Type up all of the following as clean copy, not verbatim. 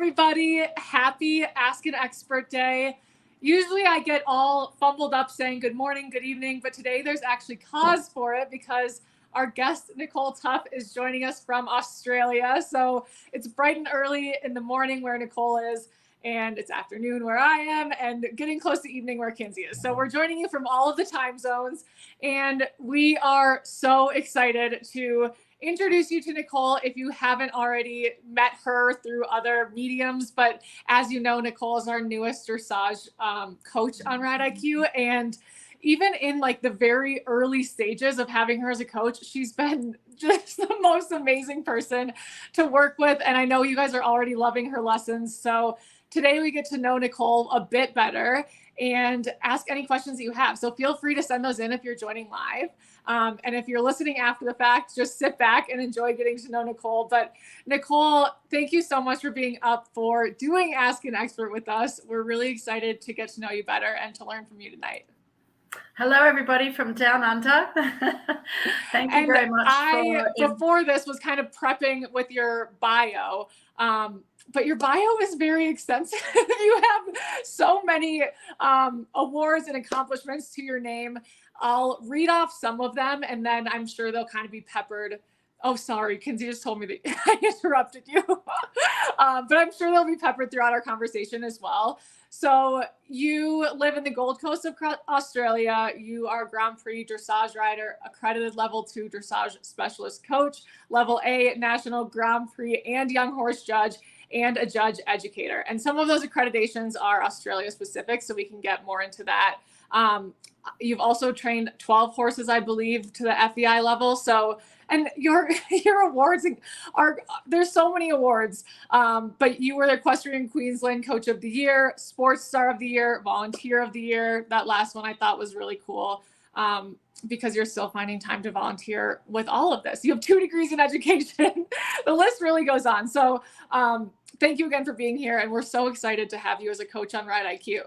everybody. Happy Ask an Expert Day. Usually I get all fumbled up saying good morning, good evening, but today there's actually cause for it because our guest, Nicole Tough, is joining us from Australia. So it's bright and early in the morning where Nicole is, and it's afternoon where I am, and getting close to evening where Kinsey is. So we're joining you from all of the time zones, and we are so excited to introduce you to Nicole if you haven't already met her through other mediums. But as you know, Nicole is our newest dressage coach on Ride IQ. And even in like the very early stages of having her as a coach, she's been just the most amazing person to work with. And I know you guys are already loving her lessons. So today we get to know Nicole a bit better and ask any questions that you have. So feel free to send those in if you're joining live. And if you're listening after the fact, just sit back and enjoy getting to know Nicole. But Nicole, thank you so much for being up for doing Ask an Expert with us. We're really excited to get to know you better and to learn from you tonight. Hello, everybody from Down Under. Thank you very much. Before this was kind of prepping with your bio, but your bio is very extensive. You have so many awards and accomplishments to your name. I'll read off some of them, and then I'm sure they'll kind of be peppered. Oh, sorry, Kinsey just told me that I interrupted you. But I'm sure they'll be peppered throughout our conversation as well. So you live in the Gold Coast of Australia. You are Grand Prix dressage rider, accredited level 2 dressage specialist coach, level A national Grand Prix and young horse judge, and a judge educator. And some of those accreditations are Australia specific, so we can get more into that. You've also trained 12 horses, I believe, to the FEI level. So, and your awards are, there's so many awards, but you were the Equestrian Queensland Coach of the Year, Sports Star of the Year, Volunteer of the Year. That last one I thought was really cool, because you're still finding time to volunteer with all of this. You have 2 degrees in education. The list really goes on. So thank you again for being here. And we're so excited to have you as a coach on Ride IQ.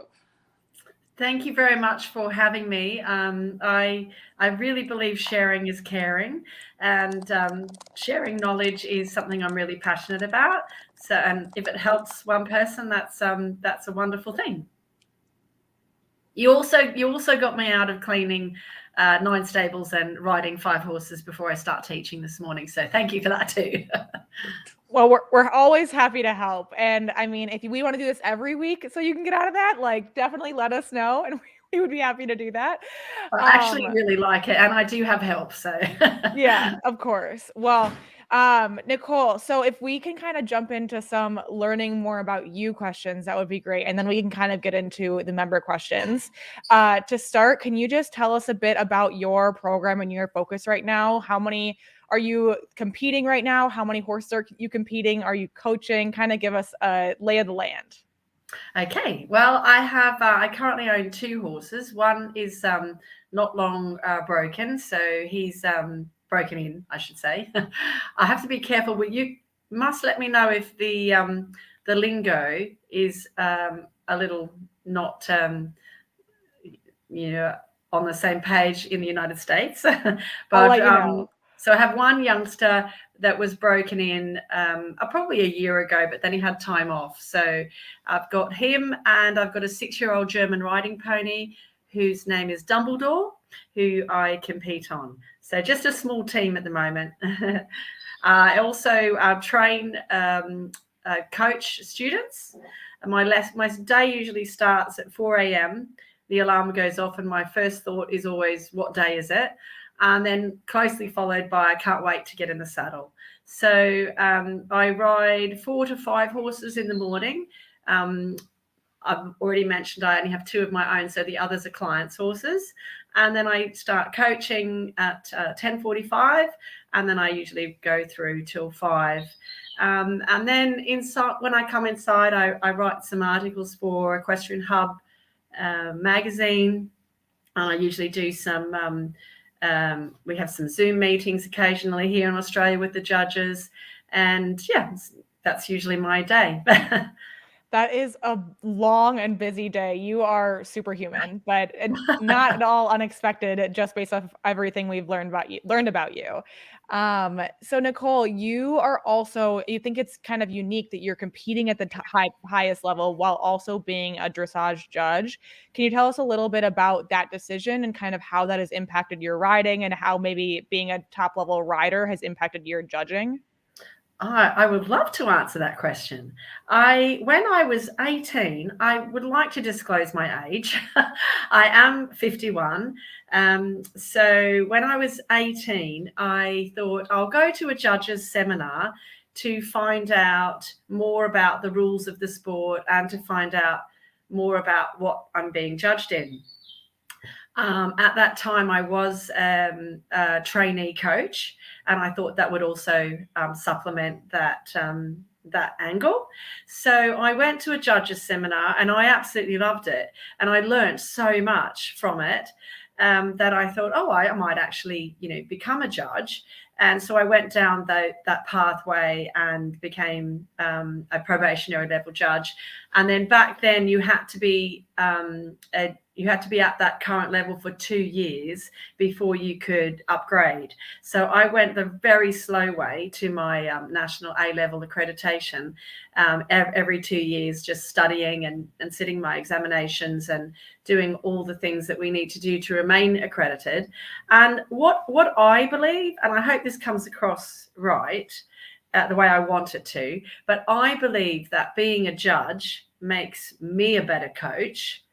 Thank you very much for having me. I really believe sharing is caring, and sharing knowledge is something I'm really passionate about. So, and if it helps one person, that's a wonderful thing. You also got me out of cleaning 9 stables and riding 5 horses before I start teaching this morning. So thank you for that too. Well, we're always happy to help. And I mean, if we want to do this every week so you can get out of that, like definitely let us know and we would be happy to do that. I actually really like it, and I do have help, so. Yeah, of course. Well, Nicole, so if we can kind of jump into some learning more about you questions, that would be great. And then we can kind of get into the member questions. To start, can you just tell us a bit about your program and your focus right now? How many are you competing right now? How many horses are you competing? Are you coaching? Kind of give us a lay of the land. Okay, well, I currently own 2 horses. One is not long broken, so he's broken in, I should say. I have to be careful. You must let me know if the lingo is a little not on the same page in the United States. But I'll let you know. So I have one youngster that was broken in probably a year ago, but then he had time off. So I've got him, and I've got a 6-year-old German riding pony whose name is Dumbledore, who I compete on. So just a small team at the moment. I also train coach students. My day usually starts at 4 a.m. The alarm goes off, and my first thought is always, what day is it? And then closely followed by, I can't wait to get in the saddle. So I ride 4 to 5 horses in the morning. I've already mentioned I only have 2 of my own, so the others are clients' horses. And then I start coaching at 10:45, and then I usually go through till 5. And then inside, when I come inside, I write some articles for Equestrian Hub magazine. I usually do some, we have some Zoom meetings occasionally here in Australia with the judges. And yeah, that's usually my day. That is a long and busy day. You are superhuman, but not at all unexpected just based off everything we've learned about you. So Nicole, you think it's kind of unique that you're competing at the highest level while also being a dressage judge. Can you tell us a little bit about that decision and kind of how that has impacted your riding and how maybe being a top level rider has impacted your judging? I would love to answer that question. When I was 18, I would like to disclose my age. I am 51. So when I was 18, I thought I'll go to a judge's seminar to find out more about the rules of the sport and to find out more about what I'm being judged in. At that time, I was a trainee coach, and I thought that would also supplement that angle. So I went to a judge's seminar, and I absolutely loved it, and I learned so much from it that I thought, oh, I might actually, become a judge. And so I went down that pathway and became a probationary level judge. And then back then, you had to be at that current level for 2 years before you could upgrade. So I went the very slow way to my national A-level accreditation every 2 years, just studying and sitting my examinations and doing all the things that we need to do to remain accredited. And what I believe, and I hope this comes across right, the way I want it to, but I believe that being a judge makes me a better coach,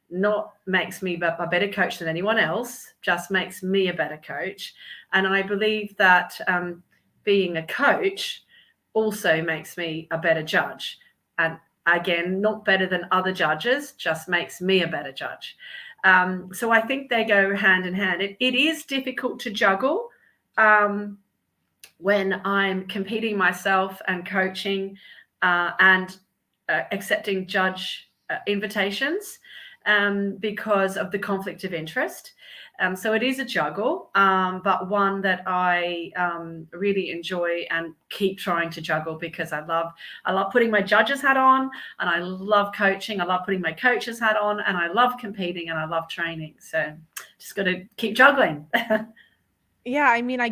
not makes me a better coach than anyone else, just makes me a better coach. And I believe that being a coach also makes me a better judge. And again, not better than other judges, just makes me a better judge. So I think they go hand in hand. It is difficult to juggle when I'm competing myself and coaching and accepting judge invitations. Because of the conflict of interest. So it is a juggle, but one that I really enjoy and keep trying to juggle because I love putting my judge's hat on, and I love coaching. I love putting my coach's hat on, and I love competing, and I love training. So just got to keep juggling. Yeah, I mean, I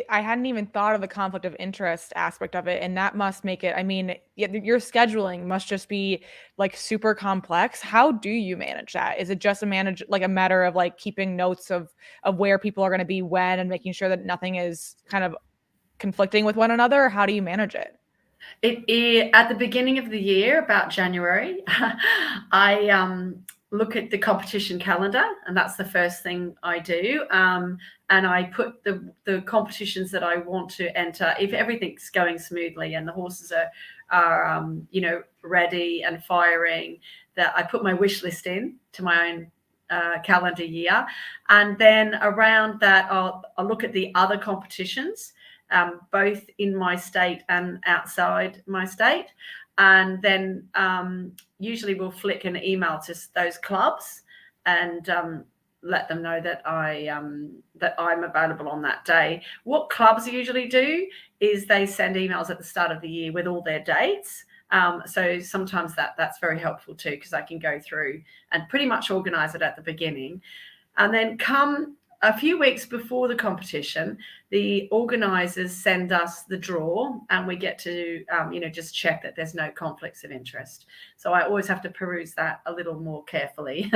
hadn't even thought of the conflict of interest aspect of it, and that must make it, I mean, your scheduling must just be like super complex. How do you manage that? Is it just a matter of like keeping notes of where people are going to be when and making sure that nothing is kind of conflicting with one another? Or how do you manage it? At the beginning of the year, about January, I look at the competition calendar, and that's the first thing I do. And I put the competitions that I want to enter, if everything's going smoothly and the horses are ready and firing, that I put my wish list in to my own calendar year. And then around that, I'll look at the other competitions, both in my state and outside my state. And then usually we'll flick an email to those clubs and let them know that I'm available on that day. What clubs usually do is they send emails at the start of the year with all their dates. So sometimes that's very helpful too, because I can go through and pretty much organize it at the beginning. And then come a few weeks before the competition, the organizers send us the draw, and we get to, just check that there's no conflicts of interest. So I always have to peruse that a little more carefully.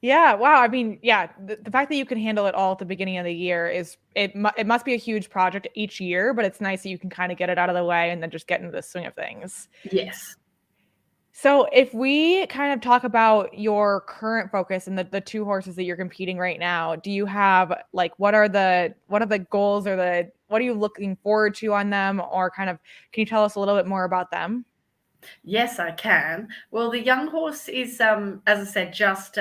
Yeah, wow. I mean, yeah, the fact that you can handle it all at the beginning of the year it must be a huge project each year, but it's nice that you can kind of get it out of the way and then just get into the swing of things. Yes. So if we kind of talk about your current focus and the two horses that you're competing right now, do you have like what are the goals or what are you looking forward to on them, or kind of can you tell us a little bit more about them? Yes, I can. Well, the young horse is, as I said, just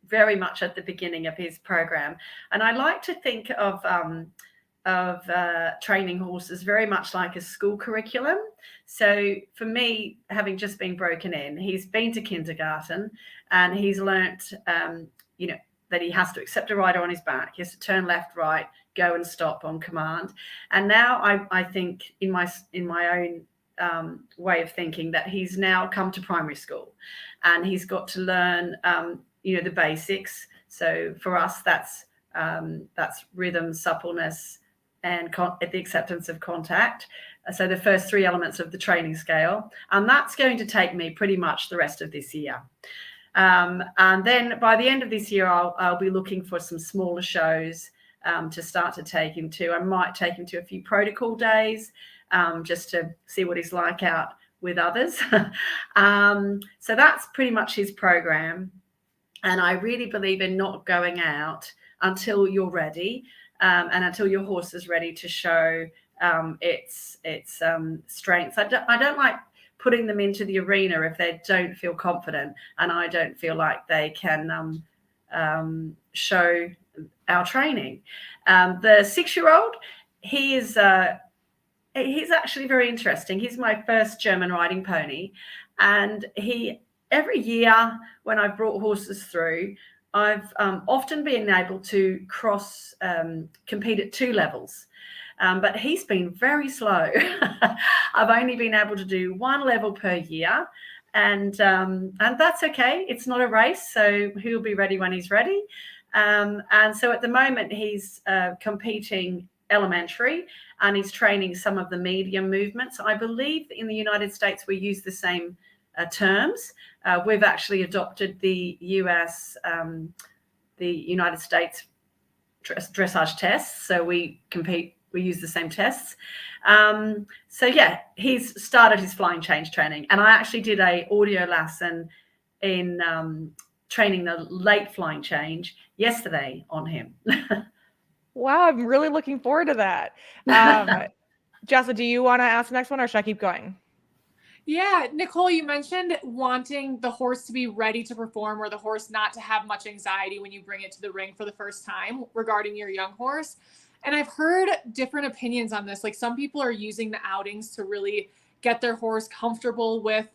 very much at the beginning of his program, and I like to think of training horses very much like a school curriculum. So for me, having just been broken in, he's been to kindergarten and he's learnt, that he has to accept a rider on his back. He has to turn left, right, go and stop on command. And now I think in my own way of thinking that he's now come to primary school and he's got to learn, the basics. So for us, that's rhythm, suppleness, and the acceptance of contact. So the first three elements of the training scale. And that's going to take me pretty much the rest of this year. And then by the end of this year, I'll be looking for some smaller shows to start to take him to. I might take him to a few protocol days just to see what he's like out with others. So that's pretty much his program. And I really believe in not going out until you're ready and until your horse is ready to show its strengths. I don't like putting them into the arena if they don't feel confident and I don't feel like they can show our training. The 6-year-old, he's actually very interesting. He's my first German riding pony, and every year when I've brought horses through, I've often been able to cross compete at 2 levels. But he's been very slow. I've only been able to do 1 level per year, and that's okay. It's not a race, so he'll be ready when he's ready. And so at the moment he's competing elementary, and he's training some of the medium movements. I believe in the United States we use the same terms. We've actually adopted the United States dressage tests, so we use the same tests. So yeah, he's started his flying change training, and I actually did a audio lesson in training the late flying change yesterday on him. Wow, I'm really looking forward to that. Jessa, do you want to ask the next one, or should I keep going? Yeah, Nicole, you mentioned wanting the horse to be ready to perform, or the horse not to have much anxiety when you bring it to the ring for the first time regarding your young horse. And I've heard different opinions on this. Like, some people are using the outings to really get their horse comfortable with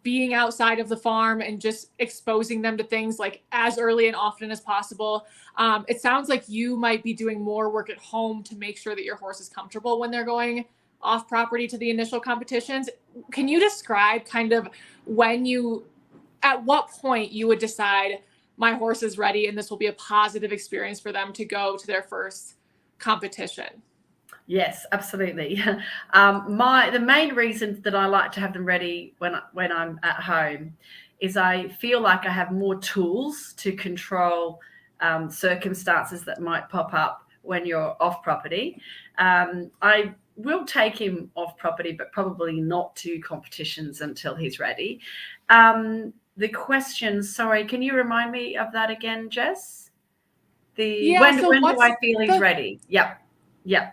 being outside of the farm and just exposing them to things like as early and often as possible. It sounds like you might be doing more work at home to make sure that your horse is comfortable when they're going off property to the initial competitions. Can you describe kind of at what point you would decide my horse is ready and this will be a positive experience for them to go to their first competition? Yes, absolutely. The main reason that I like to have them ready when I'm at home is I feel like I have more tools to control circumstances that might pop up when you're off property. I will take him off property, but probably not to competitions until he's ready. The question, sorry, can you remind me of that again, Jess? When do I feel he's ready? Yep. Yeah.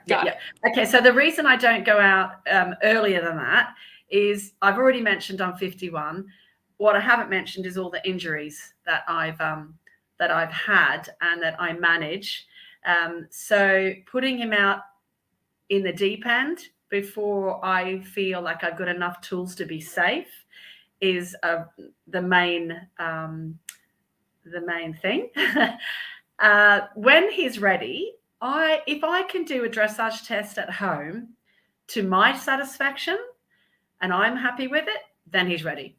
Okay, so the reason I don't go out earlier than that is I've already mentioned I'm 51. What I haven't mentioned is all the injuries that I've had and that I manage. So putting him out in the deep end before I feel like I've got enough tools to be safe is the main thing. When he's ready, if I can do a dressage test at home to my satisfaction and I'm happy with it, then he's ready.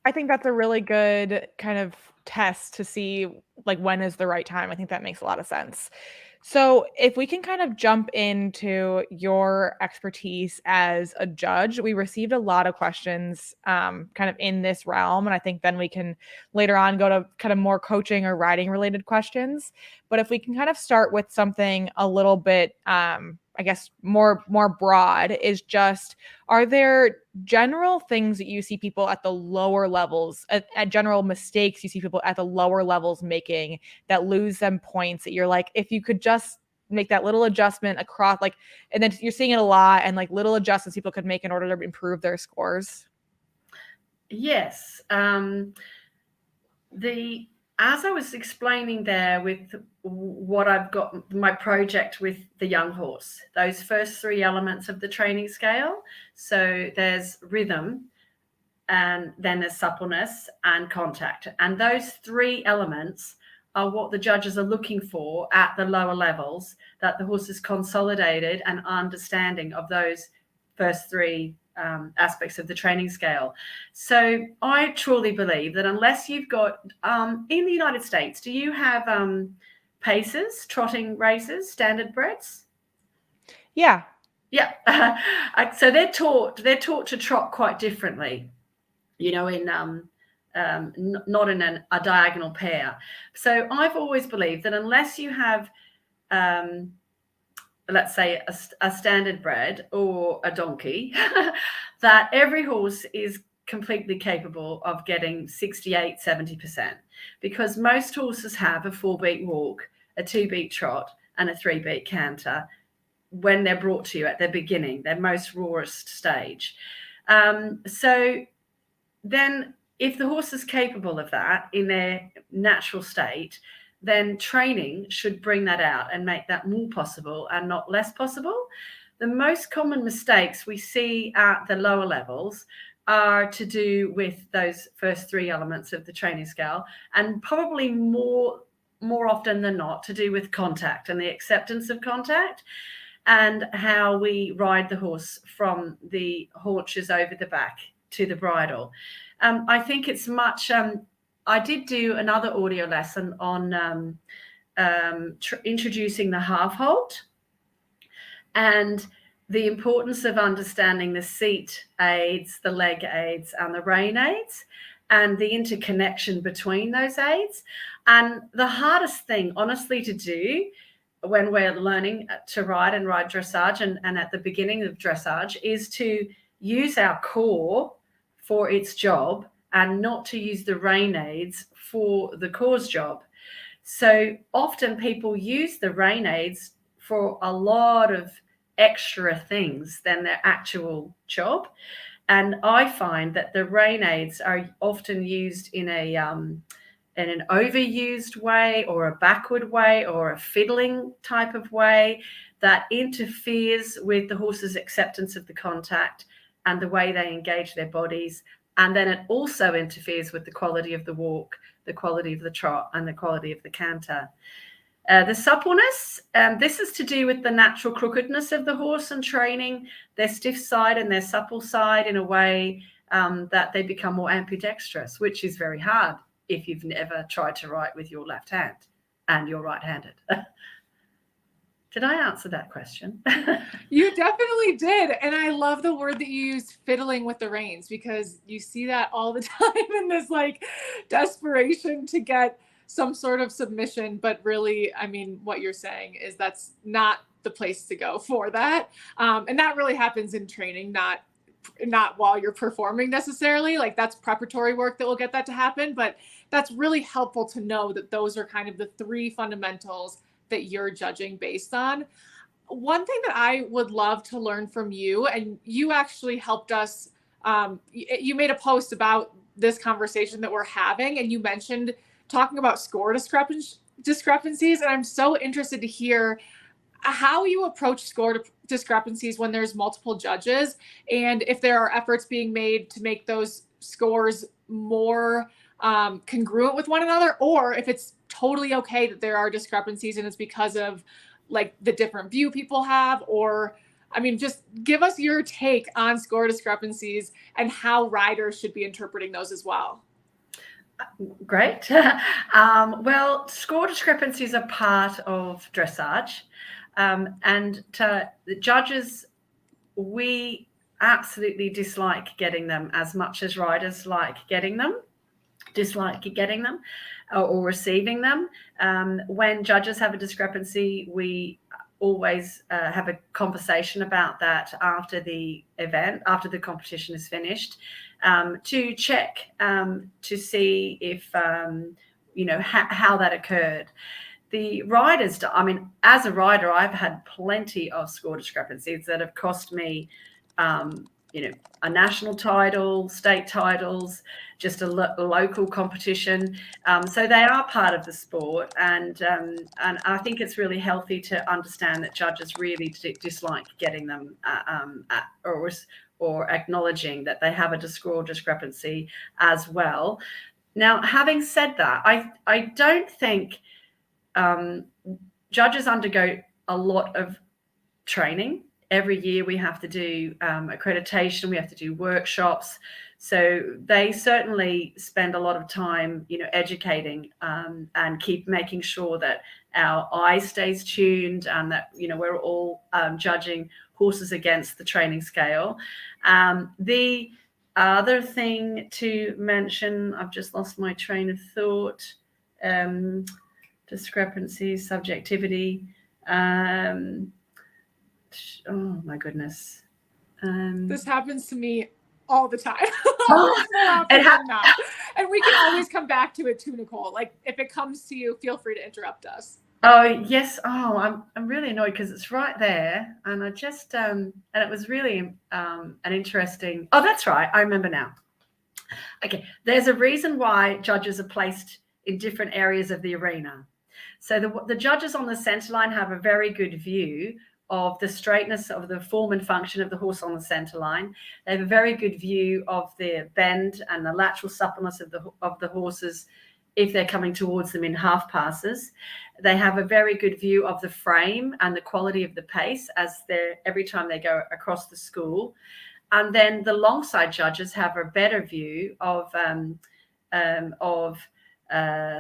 I think that's a really good kind of test to see like when is the right time. I think that makes a lot of sense. So if we can kind of jump into your expertise as a judge, we received a lot of questions kind of in this realm. And I think then we can later on go to kind of more coaching or riding related questions. But if we can kind of start with something a little bit, I guess, more broad, is just, are there general things that you see people at the lower levels, at general mistakes you see people at the lower levels making that lose them points, that you're like, if you could just make that little adjustment across, like, and then you're seeing it a lot, and like little adjustments people could make in order to improve their scores? Yes. As I was explaining there with what I've got, my project with the young horse, those first 3 elements of the training scale. So there's rhythm, and then there's suppleness and contact. And those 3 elements are what the judges are looking for at the lower levels, that the horse is consolidated and understanding of those first three aspects of the training scale. So I truly believe that unless you've got, in the United States, do you have paces, trotting races, standard breds? Yeah. Yeah. So they're taught to trot quite differently, you know, in not in a diagonal pair. So I've always believed that unless you have let's say a standard bred or a donkey, that every horse is completely capable of getting 68-70%, because most horses have a 4-beat walk, a 2-beat trot, and a 3-beat canter when they're brought to you at their beginning, their most rawest stage. So then if the horse is capable of that in their natural state, then training should bring that out and make that more possible and not less possible. The most common mistakes we see at the lower levels are to do with those first three elements of the training scale, and probably more often than not to do with contact and the acceptance of contact, and how we ride the horse from the haunches over the back to the bridle. I think it's much... I did do another audio lesson on introducing the half halt and the importance of understanding the seat aids, the leg aids, and the rein aids, and the interconnection between those aids. And the hardest thing, honestly, to do when we're learning to ride and ride dressage and at the beginning of dressage is to use our core for its job and not to use the rein aids for the core's job. So often people use the rein aids for a lot of extra things than their actual job. And I find that the rein aids are often used in an overused way, or a backward way, or a fiddling type of way that interferes with the horse's acceptance of the contact and the way they engage their bodies. And then it also interferes with the quality of the walk, the quality of the trot, and the quality of the canter. The suppleness, this is to do with the natural crookedness of the horse and training their stiff side and their supple side in a way that they become more ambidextrous, which is very hard if you've never tried to write with your left hand and you're right-handed. Did I answer that question? You definitely did. And I love the word that you used, fiddling with the reins, because you see that all the time in this like desperation to get some sort of submission. But really, I mean, what you're saying is that's not the place to go for that. And that really happens in training, not while you're performing necessarily. Like, that's preparatory work that will get that to happen. But that's really helpful to know that those are kind of the three fundamentals that you're judging based on. One thing that I would love to learn from you, and you actually helped us, you made a post about this conversation that we're having, and you mentioned talking about score discrepancies. And I'm so interested to hear how you approach score discrepancies when there's multiple judges, and if there are efforts being made to make those scores more congruent with one another, or if it's totally okay that there are discrepancies and it's because of like the different view people have. Or, I mean, just give us your take on score discrepancies and how riders should be interpreting those as well. Great. Well, score discrepancies are part of dressage. And to the judges, we absolutely dislike getting them as much as riders dislike getting them or receiving them. When judges have a discrepancy, we always have a conversation about that after the event, after the competition is finished, to check to see if, how that occurred. The riders, I mean, as a rider, I've had plenty of score discrepancies that have cost me, a national title, state titles, just a local competition. So they are part of the sport, and I think it's really healthy to understand that judges really dislike getting them or acknowledging that they have a score discrepancy as well. Now, having said that, I don't think judges undergo a lot of training. Every year we have to do accreditation, we have to do workshops. So they certainly spend a lot of time, educating and keep making sure that our eye stays tuned and that, we're all judging horses against the training scale. The other thing to mention, I've just lost my train of thought, discrepancies, subjectivity. Oh my goodness. This happens to me all the time. And we can always come back to it too, Nicole. Like if it comes to you, feel free to interrupt us. Oh yes. Oh, I'm really annoyed because it's right there, and I just and it was really an interesting. Oh, that's right. I remember now. Okay, there's a reason why judges are placed in different areas of the arena. So the judges on the center line have a very good view of the straightness of the form and function of the horse on the center line. They have a very good view of the bend and the lateral suppleness of the horses if they're coming towards them in half passes. They have a very good view of the frame and the quality of the pace every time they go across the school. And then the long side judges have a better view of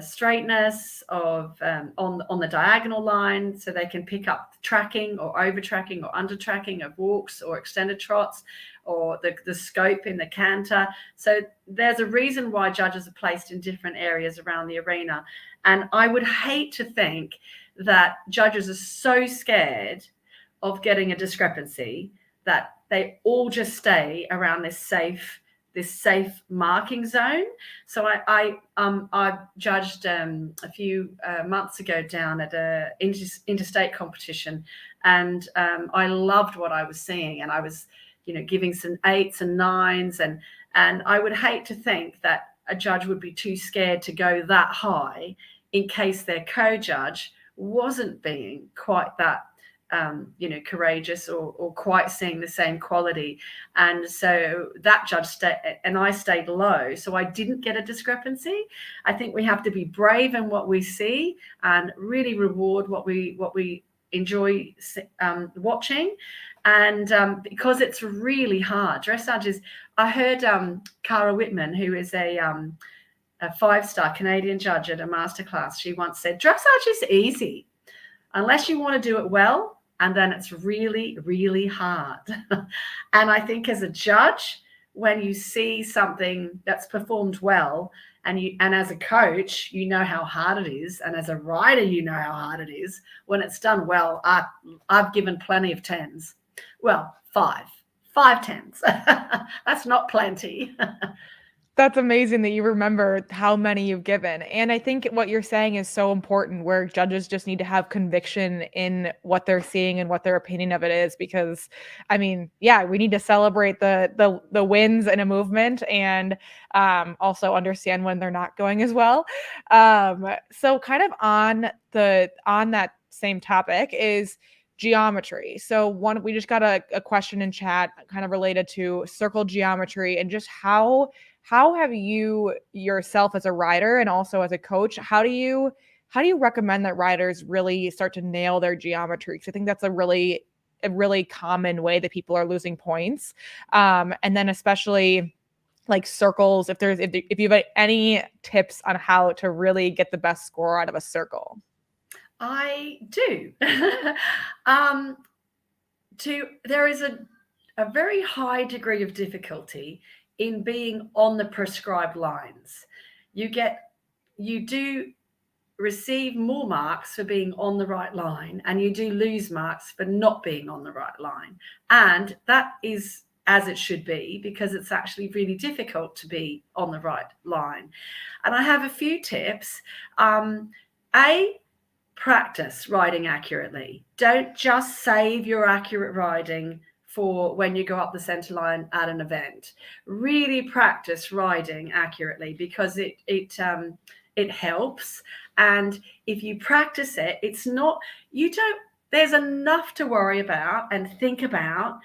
straightness on the diagonal line, so they can pick up tracking or over tracking or under tracking of walks or extended trots or the scope in the canter. So there's a reason why judges are placed in different areas around the arena. And I would hate to think that judges are so scared of getting a discrepancy that they all just stay around this safe marking zone. So I judged a few months ago down at a interstate competition, and I loved what I was seeing, and I was giving some 8s and 9s, and I would hate to think that a judge would be too scared to go that high in case their co-judge wasn't being quite that courageous or quite seeing the same quality. And so that judge I stayed low, so I didn't get a discrepancy. I think we have to be brave in what we see and really reward what we enjoy watching. And because it's really hard, dressage is. I heard Cara Whitman, who is a 5-star Canadian judge at a masterclass, she once said, dressage is easy unless you want to do it well. And then it's really, really hard. And I think as a judge, when you see something that's performed well, and as a coach, you know how hard it is. And as a rider, you know how hard it is. When it's done well, I've given plenty of 10s. Well, 5 10s. That's not plenty. That's amazing that you remember how many you've given. And I think what you're saying is so important, where judges just need to have conviction in what they're seeing and what their opinion of it is. Because, I mean, yeah, we need to celebrate the wins in a movement, and also understand when they're not going as well. So kind of on that same topic is geometry. So we just got a question in chat kind of related to circle geometry, and just how have you yourself as a rider and also as a coach, how do you recommend that riders really start to nail their geometry? Because I think that's a really common way that people are losing points. And then especially like circles, if you have any tips on how to really get the best score out of a circle. I do. There is a very high degree of difficulty in being on the prescribed lines. You do receive more marks for being on the right line, and you do lose marks for not being on the right line. And that is as it should be, because it's actually really difficult to be on the right line. And I have a few tips. Practice riding accurately. Don't just save your accurate riding for when you go up the center line at an event. Really practice riding accurately, because it helps. And if you practice it, there's enough to worry about and think about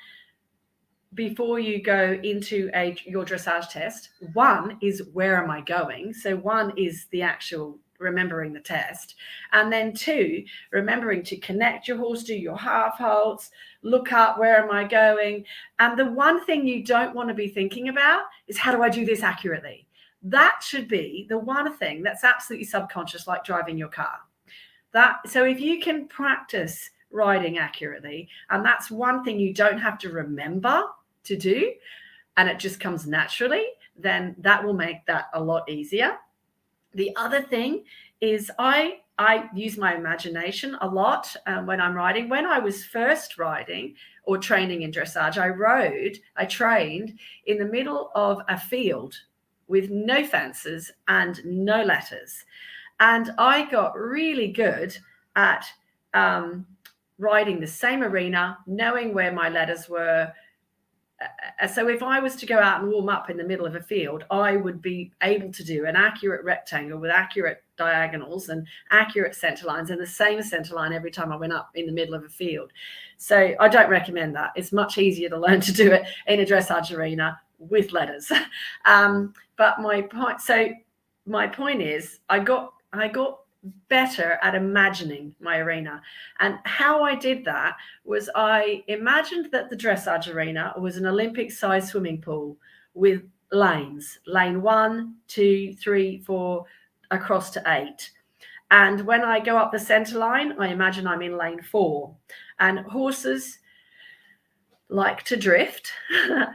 before you go into your dressage test, one is where am I going? So one is the actual remembering the test. And then two, remembering to connect your horse, do your half halts, look up, where am I going? And the one thing you don't want to be thinking about is how do I do this accurately? That should be the one thing that's absolutely subconscious, like driving your car. So if you can practice riding accurately, and that's one thing you don't have to remember to do, and it just comes naturally, then that will make that a lot easier. The other thing is I use my imagination a lot when I'm riding. When I was first riding or training in dressage, I trained in the middle of a field with no fences and no letters. And I got really good at riding the same arena, knowing where my letters were. So if I was to go out and warm up in the middle of a field, I would be able to do an accurate rectangle with accurate diagonals and accurate center lines and the same center line every time I went up in the middle of a field. So I don't recommend that. It's much easier to learn to do it in a dressage arena with letters. But my point is I got better at imagining my arena. And how I did that was I imagined that the dressage arena was an Olympic size swimming pool with lanes, lane 1, 2, 3, 4, across to 8. And when I go up the center line, I imagine I'm in lane 4. And horses like to drift.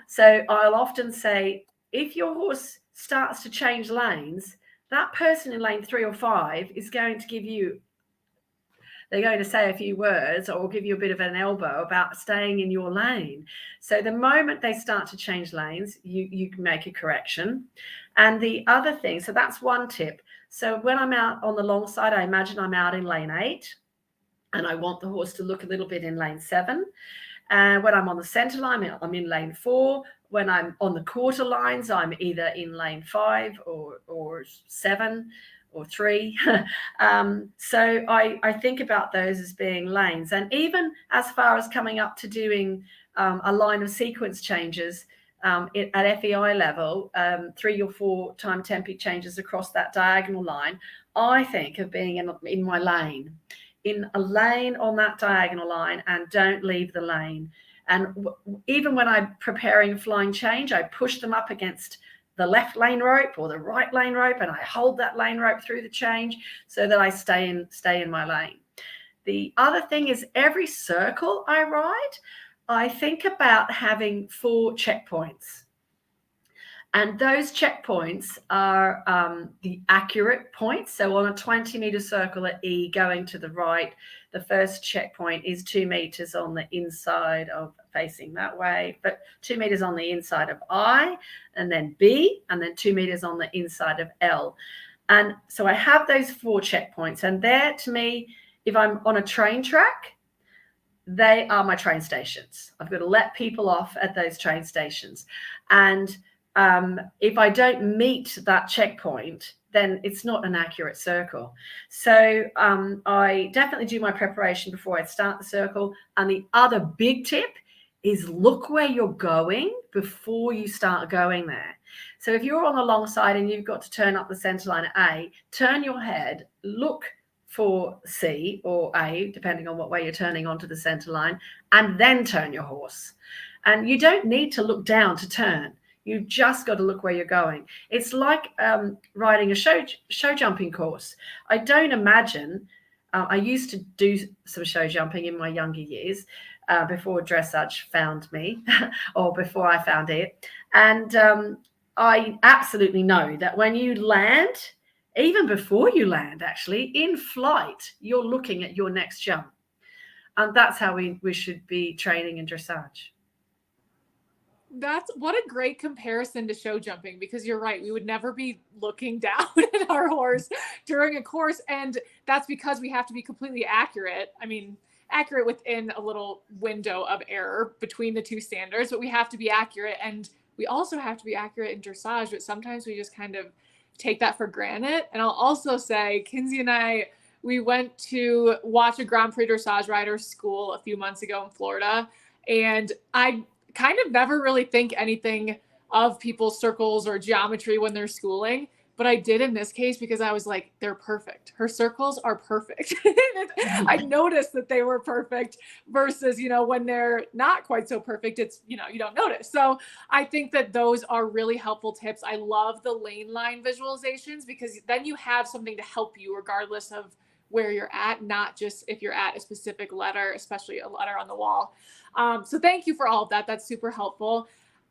So I'll often say, if your horse starts to change lanes, that person in lane 3 or 5 is going to they're going to say a few words or give you a bit of an elbow about staying in your lane. So the moment they start to change lanes, you can make a correction. And the other thing, so that's one tip. So when I'm out on the long side, I imagine I'm out in lane 8 and I want the horse to look a little bit in lane 7. And when I'm on the center line, I'm in lane 4. When I'm on the quarter lines, I'm either in lane 5 or 7 or 3. So I think about those as being lanes. And even as far as coming up to doing a line of sequence changes at FEI level, 3 or 4 time tempi changes across that diagonal line, I think of being in my lane. In a lane on that diagonal line, and don't leave the lane. And even when I'm preparing flying change, I push them up against the left lane rope or the right lane rope, and I hold that lane rope through the change so that I stay in my lane. The other thing is every circle I ride, I think about having 4 checkpoints. And those checkpoints are the accurate points. So on a 20-meter circle at E going to the right, the first checkpoint is 2 meters on the inside of facing that way, but 2 meters on the inside of I, and then B, and then 2 meters on the inside of L. And so I have those 4 checkpoints. And there, to me, if I'm on a train track, they are my train stations. I've got to let people off at those train stations. And if I don't meet that checkpoint, then it's not an accurate circle. So I definitely do my preparation before I start the circle. And the other big tip is look where you're going before you start going there. So if you're on the long side and you've got to turn up the center line at A, turn your head, look for C or A, depending on what way you're turning onto the center line, and then turn your horse. And you don't need to look down to turn. You've just got to look where you're going. It's like riding a show jumping course. I don't imagine, I used to do some show jumping in my younger years before dressage found me or before I found it. And I absolutely know that when you land, even before you land, actually, in flight, you're looking at your next jump. And that's how we should be training in dressage. That's what a great comparison to show jumping, because you're right. We would never be looking down at our horse during a course. And that's because we have to be completely accurate. I mean, accurate within a little window of error between the two standards, but we have to be accurate. And we also have to be accurate in dressage, but sometimes we just kind of take that for granted. And I'll also say, Kinsey and I, we went to watch a Grand Prix dressage rider school a few months ago in Florida. And kind of never really think anything of people's circles or geometry when they're schooling. But I did in this case because I was like, they're perfect. Her circles are perfect. I noticed that they were perfect versus, when they're not quite so perfect, it's, you don't notice. So I think that those are really helpful tips. I love the lane line visualizations because then you have something to help you regardless of where you're at, not just if you're at a specific letter, especially a letter on the wall. So thank you for all of that. That's super helpful.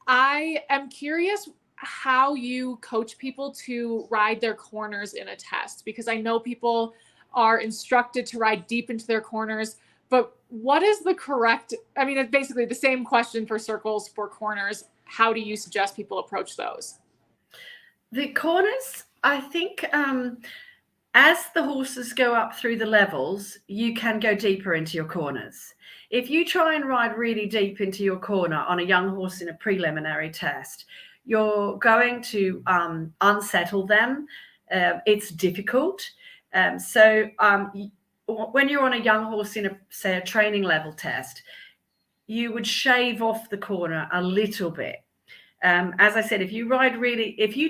I am curious how you coach people to ride their corners in a test, because I know people are instructed to ride deep into their corners, but what is the correct, it's basically the same question for circles, for corners. How do you suggest people approach those? The corners, I think, as the horses go up through the levels, you can go deeper into your corners. If you try and ride really deep into your corner on a young horse in a preliminary test, you're going to unsettle them. It's difficult. So when you're on a young horse in a training level test, you would shave off the corner a little bit. As I said, if you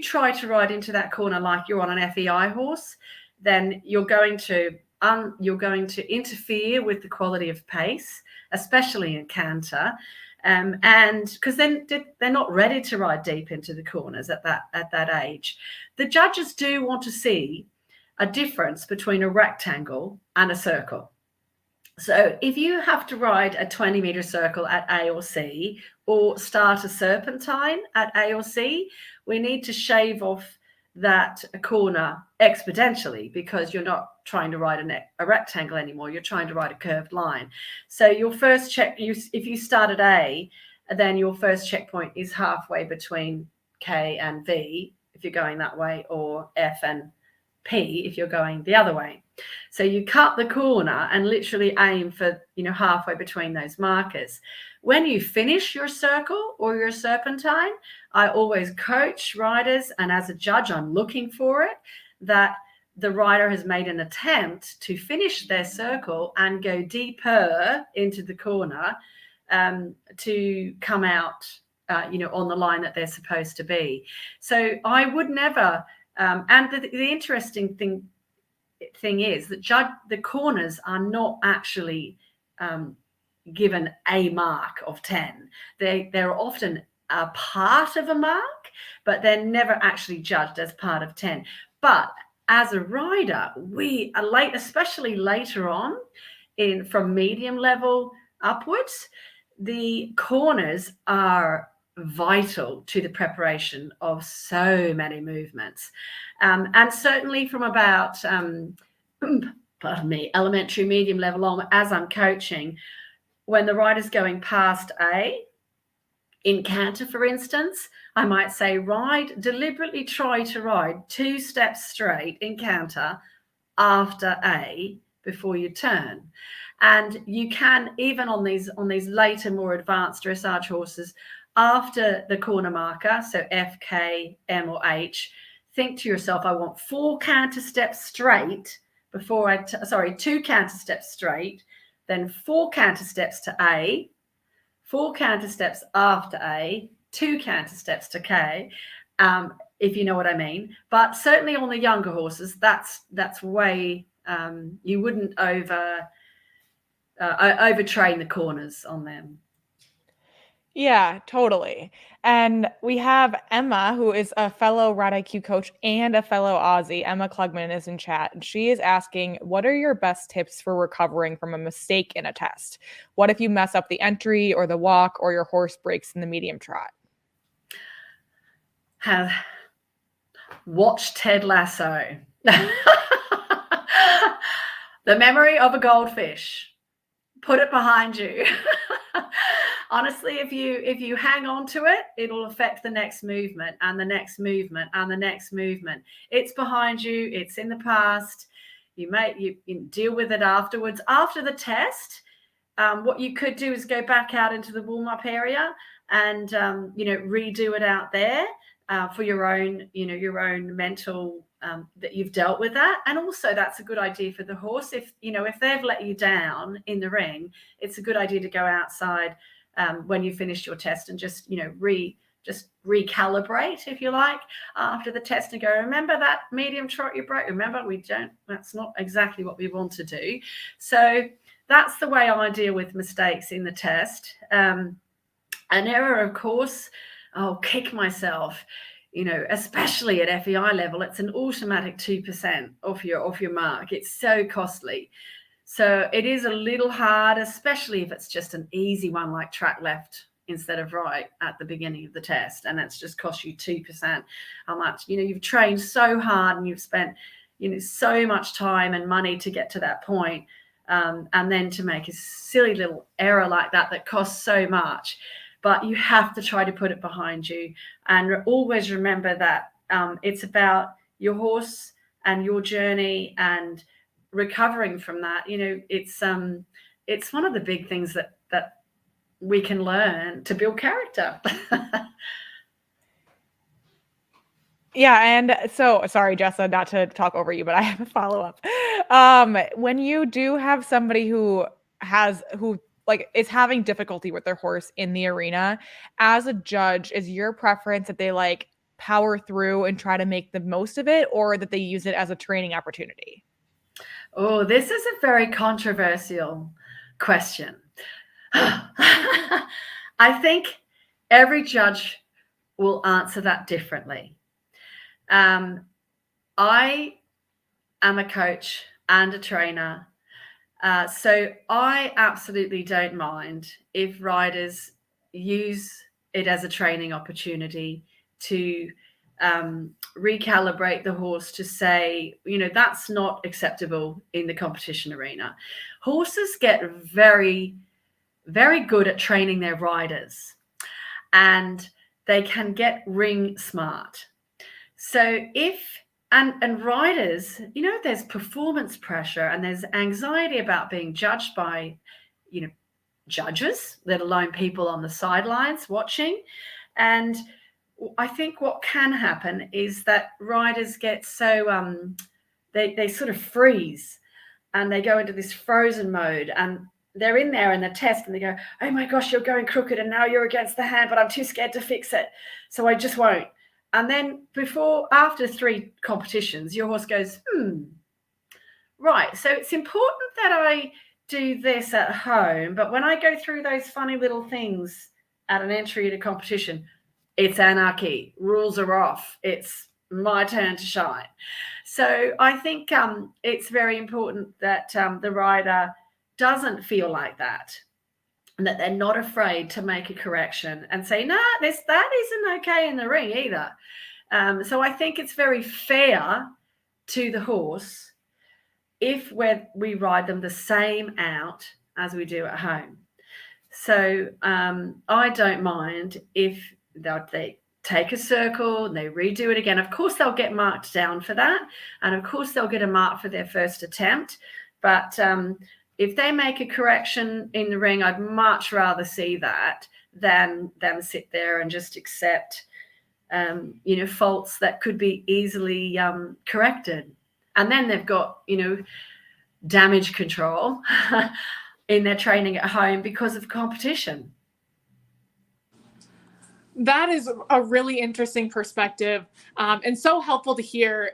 try to ride into that corner like you're on an FEI horse, then you're going to interfere with the quality of pace, especially in canter. And because then they're not ready to ride deep into the corners at that age. The judges do want to see a difference between a rectangle and a circle. So if you have to ride a 20-meter circle at A or C, or start a serpentine at A or C, we need to shave off that corner exponentially, because you're not trying to ride a rectangle anymore. You're trying to ride a curved line. So your first if you start at A, then your first checkpoint is halfway between K and V if you're going that way, or F and P if you're going the other way. So you cut the corner and literally aim for, halfway between those markers. When you finish your circle or your serpentine, I always coach riders, and as a judge, I'm looking for it, that the rider has made an attempt to finish their circle and go deeper into the corner to come out, on the line that they're supposed to be. So I would never, and the interesting thing is that the corners are not actually given a mark of 10. They're often a part of a mark, but they're never actually judged as part of 10. But as a rider, we are especially later on from medium level upwards, the corners are vital to the preparation of so many movements. And certainly from about, elementary, medium level on, as I'm coaching, when the rider's going past A, in canter, for instance, I might say, deliberately try to ride 2 steps straight in canter after A before you turn. And you can, even on these later, more advanced dressage horses, after the corner marker, so F, K, M, or H, think to yourself, I want 4 canter steps straight before 2 canter steps straight, then 4 canter steps to A, 4 canter steps after A, 2 canter steps to K, if you know what I mean. But certainly on the younger horses, that's way, you wouldn't overtrain the corners on them. Yeah, totally. And we have Emma, who is a fellow Ride IQ coach and a fellow Aussie. Emma Klugman is in chat, and she is asking, what are your best tips for recovering from a mistake in a test? What if you mess up the entry or the walk, or your horse breaks in the medium trot? Watch Ted Lasso. The memory of a goldfish. Put it behind you. Honestly, if you hang on to it, it'll affect the next movement and the next movement and the next movement. It's behind you. It's in the past. You deal with it afterwards. After the test, what you could do is go back out into the warm-up area and redo it out there for your own mental that you've dealt with that. And also that's a good idea for the horse. If they've let you down in the ring, it's a good idea to go outside when you finished your test, and just, just recalibrate, if you like, after the test, and go, remember that medium trot you broke? Remember, that's not exactly what we want to do. So that's the way I deal with mistakes in the test. An error, of course, I'll kick myself, especially at FEI level. It's an automatic 2% off your mark. It's so costly. So it is a little hard, especially if it's just an easy one like track left instead of right at the beginning of the test, and it's just cost you 2%. How much, you've trained so hard and you've spent, so much time and money to get to that point, and then to make a silly little error like that costs so much. But you have to try to put it behind you, and always remember that it's about your horse and your journey and recovering from that. It's one of the big things that we can learn to build character. Yeah. And so, sorry, Jessa, not to talk over you, but I have a follow-up. When you do have somebody who is having difficulty with their horse in the arena, as a judge, is your preference that they power through and try to make the most of it, or that they use it as a training opportunity? Oh, this is a very controversial question. I think every judge will answer that differently. I am a coach and a trainer, so I absolutely don't mind if riders use it as a training opportunity to recalibrate the horse, to say, that's not acceptable in the competition arena. Horses get very, very good at training their riders, and they can get ring smart. So and riders, there's performance pressure and there's anxiety about being judged by, judges, let alone people on the sidelines watching. And I think what can happen is that riders get so, they sort of freeze, and they go into this frozen mode, and they're in there in the test, and they go, oh my gosh, you're going crooked, and now you're against the hand, but I'm too scared to fix it, so I just won't. And then after 3 competitions, your horse goes, right, so it's important that I do this at home, but when I go through those funny little things at an entry at a competition, it's anarchy. Rules are off. It's my turn to shine. So I think it's very important that the rider doesn't feel like that, and that they're not afraid to make a correction and say, no, that isn't okay in the ring either. So I think it's very fair to the horse if we ride them the same out as we do at home. So I don't mind if they take a circle and they redo it again. Of course, they'll get marked down for that, and of course, they'll get a mark for their first attempt. But if they make a correction in the ring, I'd much rather see that than them sit there and just accept, faults that could be easily corrected. And then they've got, damage control in their training at home because of competition. That is a really interesting perspective, and so helpful to hear.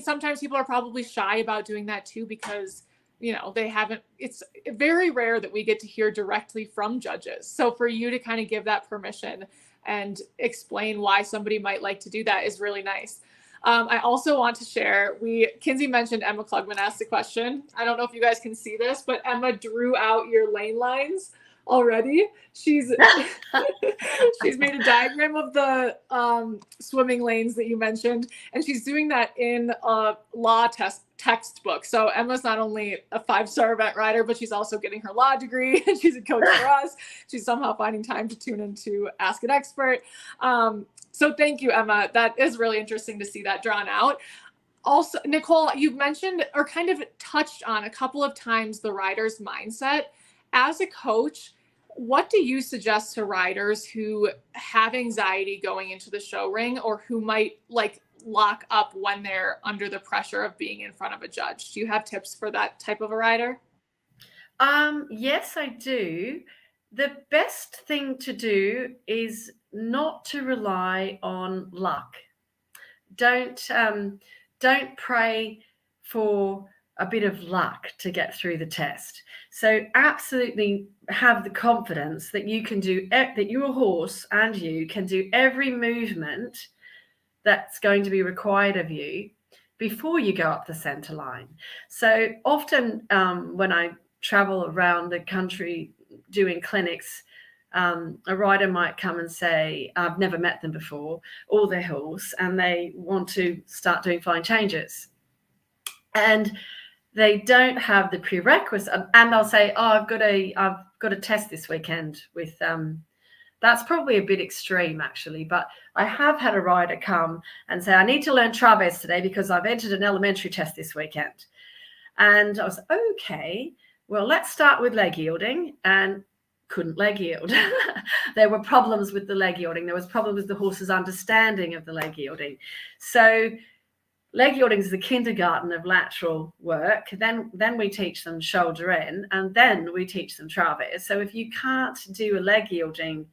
Sometimes people are probably shy about doing that too, because it's very rare that we get to hear directly from judges. So for you to kind of give that permission and explain why somebody might like to do that is really nice. I also want to share, Kinsey mentioned Emma Klugman asked the question. I don't know if you guys can see this, but Emma drew out your lane lines already. She's made a diagram of the swimming lanes that you mentioned, and she's doing that in a law textbook. So Emma's not only a 5-star event rider, but she's also getting her law degree, and she's a coach for us. She's somehow finding time to tune into Ask an Expert. So thank you, Emma. That is really interesting to see that drawn out. Also, Nicole, you've mentioned or kind of touched on a couple of times the rider's mindset. As a coach, what do you suggest to riders who have anxiety going into the show ring, or who might lock up when they're under the pressure of being in front of a judge? Do you have tips for that type of a rider? Yes, I do. the best thing to do is not to rely on luck. Don't pray for a bit of luck to get through the test. So absolutely have the confidence that you can do, that your horse and you can do every movement that's going to be required of you before you go up the center line. So often when I travel around the country doing clinics, a rider might come and say, I've never met them before, or their horse, and they want to start doing fine changes. And they don't have the prerequisite, and they'll say, oh, I've got a test this weekend with that's probably a bit extreme actually, but I have had a rider come and say, I need to learn Traves today because I've entered an elementary test this weekend. And I was, okay, well, let's start with leg yielding, and couldn't leg yield. There were problems with the leg yielding. There was problems with the horse's understanding of the leg yielding. So leg yielding is the kindergarten of lateral work. Then we teach them shoulder in, and then we teach them Traves. So if you can't do a leg yielding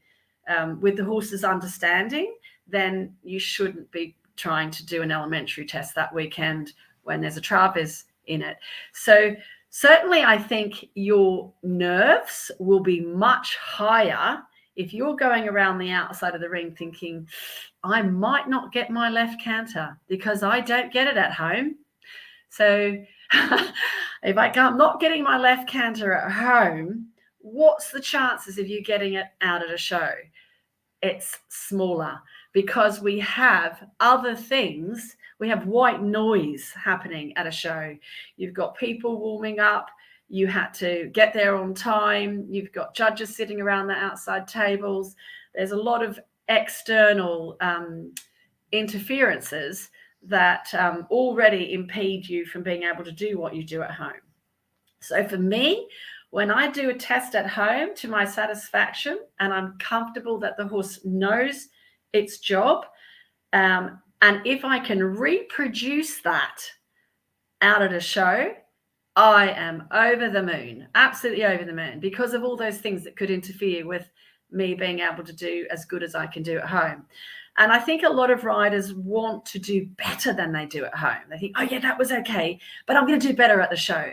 with the horse's understanding, then you shouldn't be trying to do an elementary test that weekend when there's a Traves in it. So certainly I think your nerves will be much higher if you're going around the outside of the ring thinking, I might not get my left canter because I don't get it at home. So if I'm not getting my left canter at home, what's the chances of you getting it out at a show? It's smaller because we have other things. We have white noise happening at a show. You've got people warming up. You had to get there on time. You've got judges sitting around the outside tables. There's a lot of external interferences that already impede you from being able to do what you do at home. So for me, when I do a test at home to my satisfaction and I'm comfortable that the horse knows its job, and if I can reproduce that out at a show, I am over the moon, absolutely over the moon, because of all those things that could interfere with me being able to do as good as I can do at home. And I think a lot of riders want to do better than they do at home. They think, oh yeah, that was okay, but I'm going to do better at the show.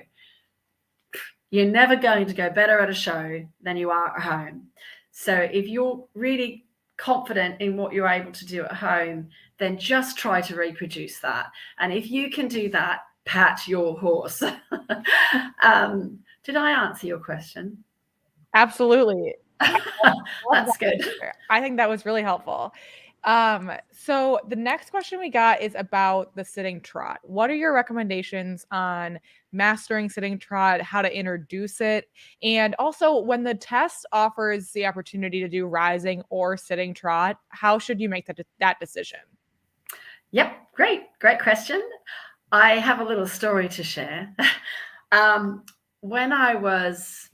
You're never going to go better at a show than you are at home. So if you're really confident in what you're able to do at home, then just try to reproduce that. And if you can do that, pat your horse. Did I answer your question? Absolutely. That's good. I think that was really helpful. So the next question we got is about the sitting trot. What are your recommendations on mastering sitting trot, how to introduce it, and also when the test offers the opportunity to do rising or sitting trot, how should you make that decision? Yep, great question. I have a little story to share. When I was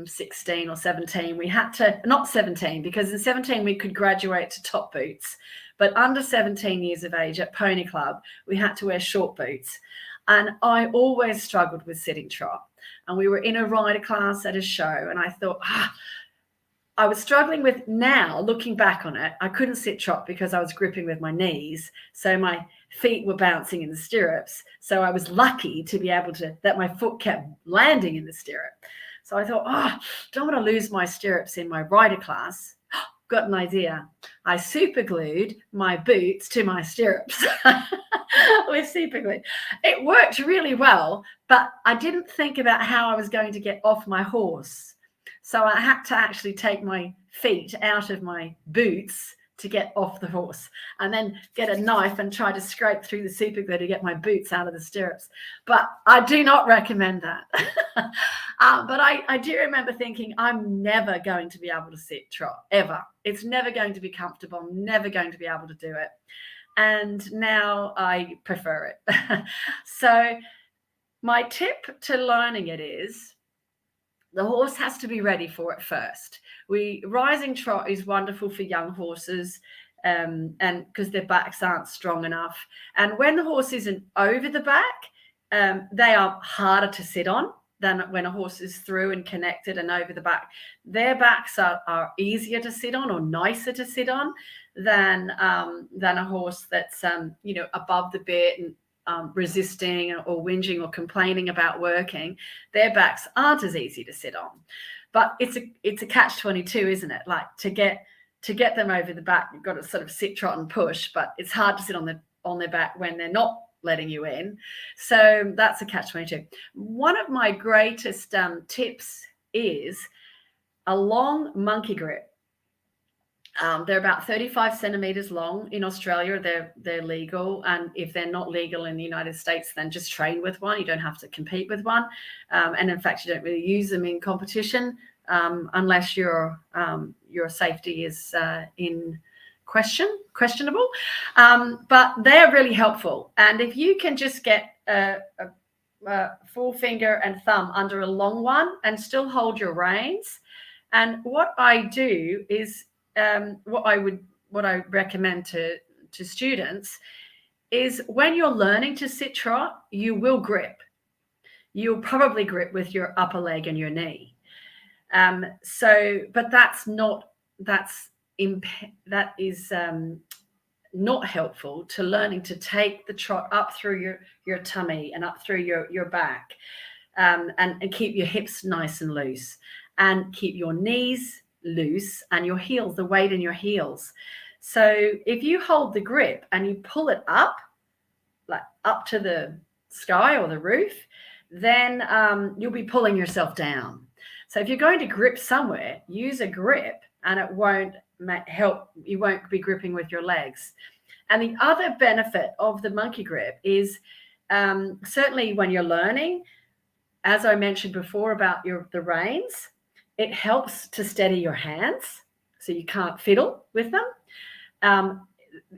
16 or 17, we had to, not 17, because in 17 we could graduate to top boots, but under 17 years of age at Pony Club, we had to wear short boots. And I always struggled with sitting trot. And we were in a rider class at a show, and I thought, I was struggling with, now looking back on it, I couldn't sit trot because I was gripping with my knees. So my feet were bouncing in the stirrups. So I was lucky to be able to, that my foot kept landing in the stirrup. So I thought, don't want to lose my stirrups in my rider class. Got an idea. I super glued my boots to my stirrups with super glue. It worked really well, but I didn't think about how I was going to get off my horse. So I had to actually take my feet out of my boots to get off the horse, and then get a knife and try to scrape through the super glue to get my boots out of the stirrups. But I do not recommend that. But I do remember thinking, I'm never going to be able to sit trot, ever. It's never going to be comfortable. I'm never going to be able to do it. And now I prefer it. So my tip to learning it is, the horse has to be ready for it first. Rising trot is wonderful for young horses, and because their backs aren't strong enough. And when the horse isn't over the back, they are harder to sit on. than when a horse is through and connected and over the back. Their backs are easier to sit on or nicer to sit on than a horse that's above the bit and resisting or whinging or complaining about working. Their backs aren't as easy to sit on. But it's a catch-22, isn't it? Like to get them over the back, you've got to sort of sit, trot, and push. But it's hard to sit on their back when they're not letting you in. So that's a catch-22. One of my greatest tips is a long monkey grip. They're about 35 centimeters long in Australia. They're legal, and if they're not legal in the United States, then just train with one. You don't have to compete with one, and in fact, you don't really use them in competition unless your safety is in questionable. But they're really helpful, and if you can just get a forefinger and thumb under a long one and still hold your reins. And what I do is what I recommend to students is when you're learning to sit trot, you will grip. You'll probably grip with your upper leg and your knee. But that is not helpful to learning to take the trot up through your tummy and up through your back, and keep your hips nice and loose, and keep your knees loose and your heels, the weight in your heels. So if you hold the grip and you pull it up, like up to the sky or the roof, then you'll be pulling yourself down. So if you're going to grip somewhere, use a grip, and it won't help. You won't be gripping with your legs. And the other benefit of the monkey grip is certainly when you're learning, as I mentioned before about the reins, it helps to steady your hands so you can't fiddle with them.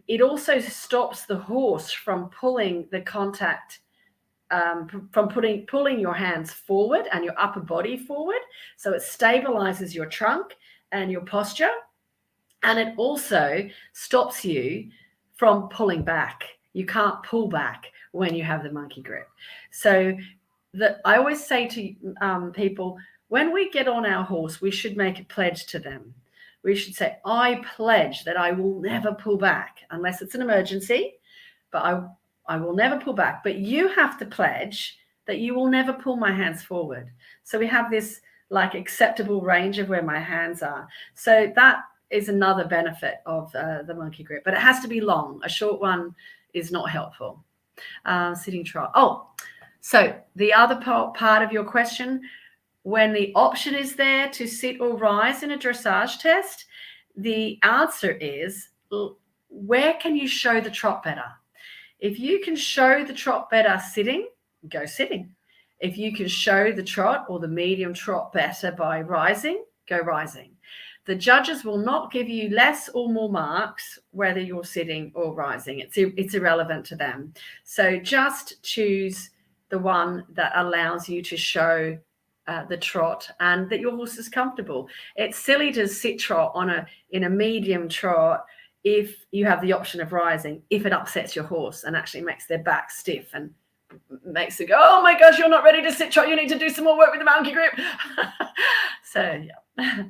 It also stops the horse from pulling the contact, from pulling your hands forward and your upper body forward. So it stabilizes your trunk and your posture. And it also stops you from pulling back. You can't pull back when you have the monkey grip. So I always say to people, when we get on our horse, we should make a pledge to them. We should say, I pledge that I will never pull back unless it's an emergency, but I will never pull back. But you have to pledge that you will never pull my hands forward. So we have this like acceptable range of where my hands are. So that is another benefit of the monkey grip, but it has to be long. A short one is not helpful. Sitting trot. Oh, so the other part of your question, when the option is there to sit or rise in a dressage test, the answer is, where can you show the trot better? If you can show the trot better sitting, go sitting. If you can show the trot or the medium trot better by rising, go rising. The judges will not give you less or more marks whether you're sitting or rising. It's irrelevant to them. So just choose the one that allows you to show the trot and that your horse is comfortable. It's silly to sit trot in a medium trot if you have the option of rising, if it upsets your horse and actually makes their back stiff and makes it go, oh my gosh, you're not ready to sit trot, you need to do some more work with the monkey grip. So yeah.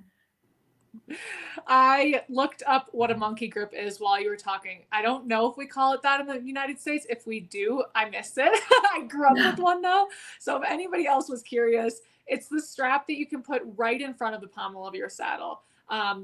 I looked up what a monkey grip is while you were talking. I don't know if we call it that in the United States. If we do, I missed it. I grew up with one though. So if anybody else was curious, it's the strap that you can put right in front of the pommel of your saddle.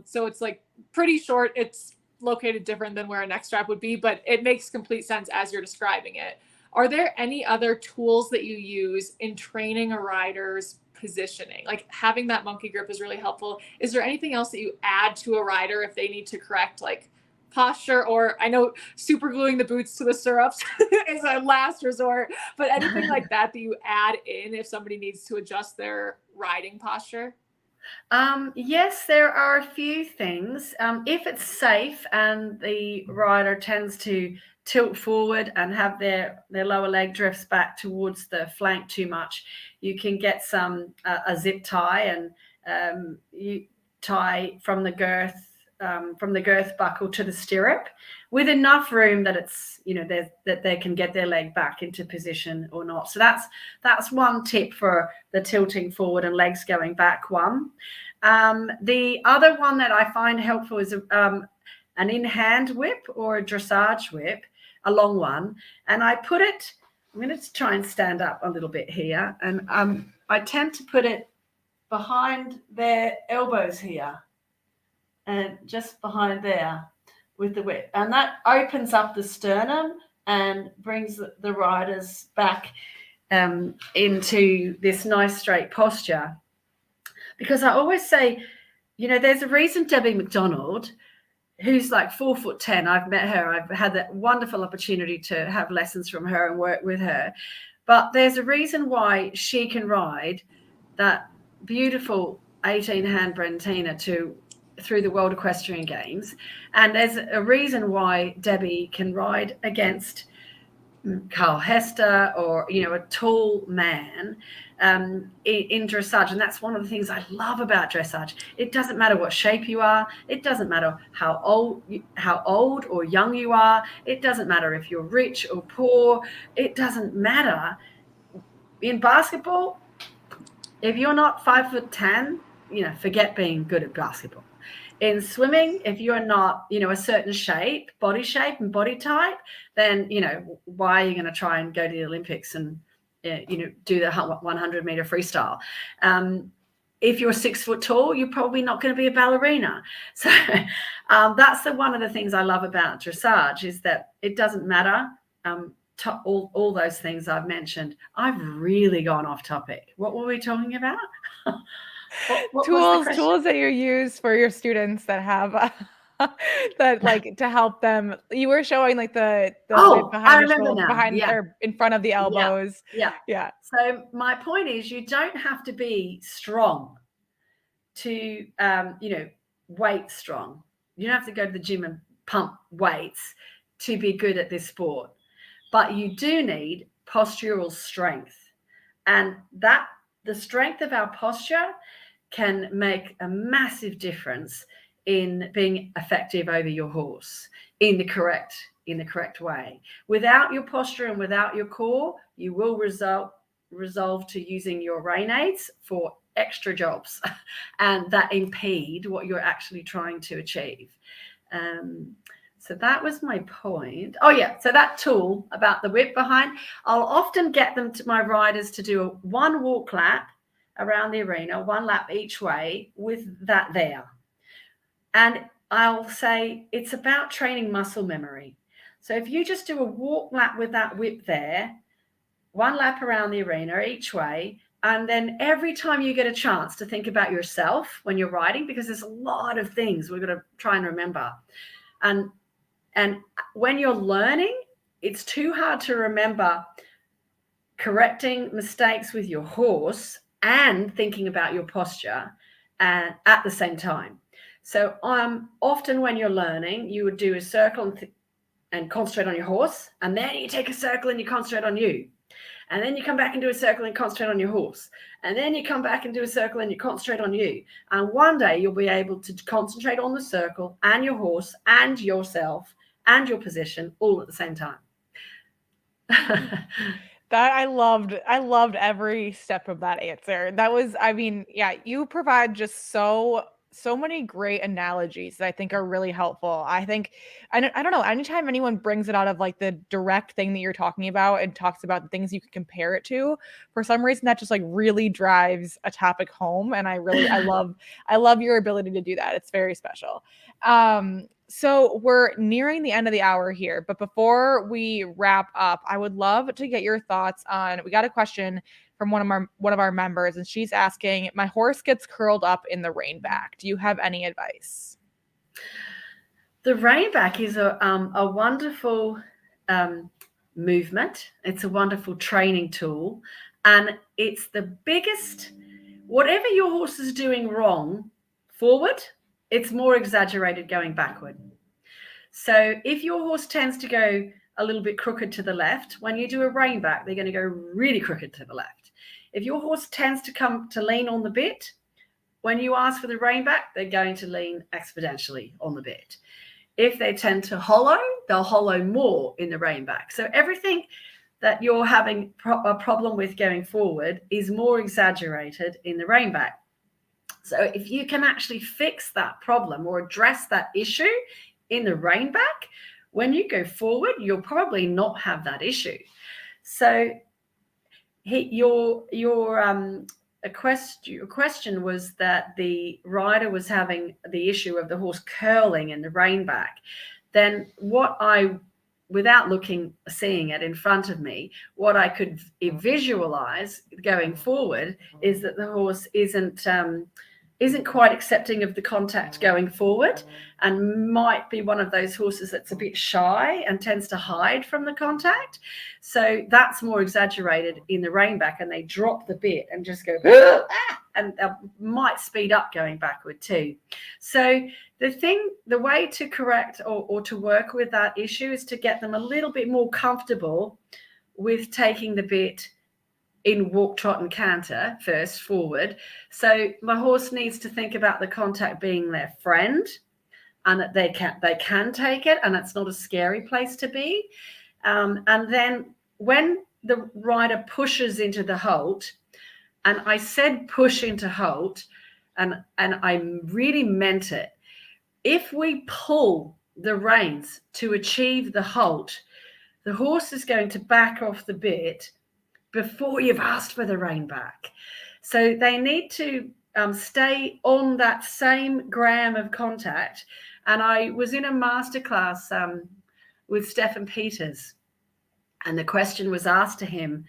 So it's like pretty short. It's located different than where a neck strap would be, but it makes complete sense as you're describing it. Are there any other tools that you use in training a rider's positioning? Like having that monkey grip is really helpful. Is there anything else that you add to a rider if they need to correct like posture, or I know super gluing the boots to the stirrups is a last resort, but anything like that you add in if somebody needs to adjust their riding posture? Yes, there are a few things. If it's safe and the rider tends to tilt forward and have their lower leg drifts back towards the flank too much, you can get a zip tie, and you tie from the girth from the girth buckle to the stirrup, with enough room that it's, that they can get their leg back into position or not. So that's one tip for the tilting forward and legs going back one. The other one that I find helpful is an in-hand whip or a dressage whip, a long one. And I put it, I'm going to try and stand up a little bit here. And I tend to put it behind their elbows here and just behind there with the whip. And that opens up the sternum and brings the riders back into this nice straight posture. Because I always say, there's a reason Debbie McDonald, who's like 4'10", I've met her. I've had that wonderful opportunity to have lessons from her and work with her. But there's a reason why she can ride that beautiful 18-hand Brentina through the World Equestrian Games. And there's a reason why Debbie can ride against Carl Hester or, a tall man in dressage. And that's one of the things I love about dressage. It doesn't matter what shape you are. It doesn't matter how old or young you are. It doesn't matter if you're rich or poor. It doesn't matter. In basketball, if you're not 5'10", forget being good at basketball. In swimming, if you're not, a certain shape, body shape and body type, then, why are you going to try and go to the Olympics and, do the 100-meter freestyle? If you're 6 foot tall, you're probably not going to be a ballerina. So that's one of the things I love about dressage is that it doesn't matter. All those things I've mentioned. I've really gone off topic. What were we talking about? What tools that you use for your students that have that like to help them. You were showing like the I behind the remember shoulders, now. behind or in front of the elbows. Yeah. So my point is, you don't have to be strong to weight strong. You don't have to go to the gym and pump weights to be good at this sport, but you do need postural strength, and that the strength of our posture can make a massive difference in being effective over your horse in the correct way. Without your posture and without your core, you will resolve to using your rein aids for extra jobs and that impede what you're actually trying to achieve. So that was my point. Oh yeah, so that tool about the whip behind, I'll often get my riders to do one walk lap around the arena, one lap each way with that there. And I'll say it's about training muscle memory. So if you just do a walk lap with that whip there, one lap around the arena each way, and then every time you get a chance to think about yourself when you're riding, because there's a lot of things we've got to try and remember. And when you're learning, it's too hard to remember correcting mistakes with your horse and thinking about your posture and at the same time. So often when you're learning, you would do a circle and concentrate on your horse, and then you take a circle and you concentrate on you. And then you come back and do a circle and concentrate on your horse. And then you come back and do a circle and you concentrate on you. And one day you'll be able to concentrate on the circle and your horse and yourself and your position all at the same time. That I loved every step of that answer. That was, you provide just so many great analogies that I think are really helpful. I think, I don't know, anytime anyone brings it out of like the direct thing that you're talking about and talks about the things you can compare it to, for some reason that just like really drives a topic home. And I love your ability to do that. It's very special. So we're nearing the end of the hour here, but before we wrap up, I would love to get your thoughts on, we got a question from one of our members, and she's asking, my horse gets curled up in the rein back. Do you have any advice? The rein back is a wonderful movement. It's a wonderful training tool, and it's the biggest, whatever your horse is doing wrong forward, it's more exaggerated going backward. So if your horse tends to go a little bit crooked to the left, when you do a rein back, they're going to go really crooked to the left. If your horse tends to come to lean on the bit, when you ask for the rein back, they're going to lean exponentially on the bit. If they tend to hollow, they'll hollow more in the rein back. So everything that you're having a problem with going forward is more exaggerated in the rein back. So if you can actually fix that problem or address that issue in the rein back, when you go forward, you'll probably not have that issue. So your question was that the rider was having the issue of the horse curling in the rein back. Then what without seeing it in front of me, what I could visualize going forward is that the horse isn't quite accepting of the contact going forward, and might be one of those horses that's a bit shy and tends to hide from the contact. So that's more exaggerated in the rein back, and they drop the bit and just go, and they might speed up going backward too. So the way to correct or to work with that issue is to get them a little bit more comfortable with taking the bit in walk, trot, and canter first forward. So my horse needs to think about the contact being their friend, and that they can take it, and it's not a scary place to be. And then when the rider pushes into the halt, and I said push into halt, and I really meant it. If we pull the reins to achieve the halt, the horse is going to back off the bit before you've asked for the rein back. So they need to stay on that same gram of contact. And I was in a masterclass with Stefan Peters, and the question was asked to him,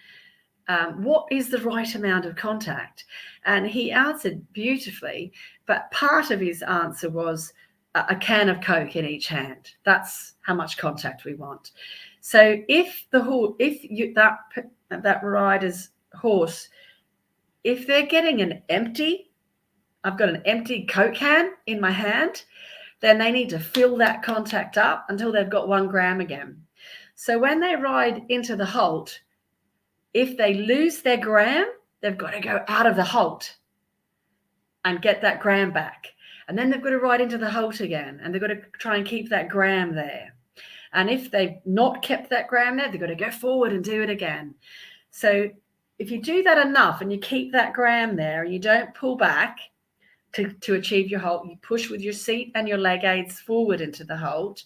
what is the right amount of contact? And he answered beautifully, but part of his answer was a can of Coke in each hand. That's how much contact we want. So if that rider's horse, if they're getting I've got an empty Coke can in my hand, then they need to fill that contact up until they've got 1 gram again. So when they ride into the halt, if they lose their gram, they've got to go out of the halt and get that gram back. And then they've got to ride into the halt again, and they've got to try and keep that gram there. And if they've not kept that gram there, they've got to go forward and do it again. So if you do that enough and you keep that gram there, and you don't pull back to achieve your halt, you push with your seat and your leg aids forward into the halt.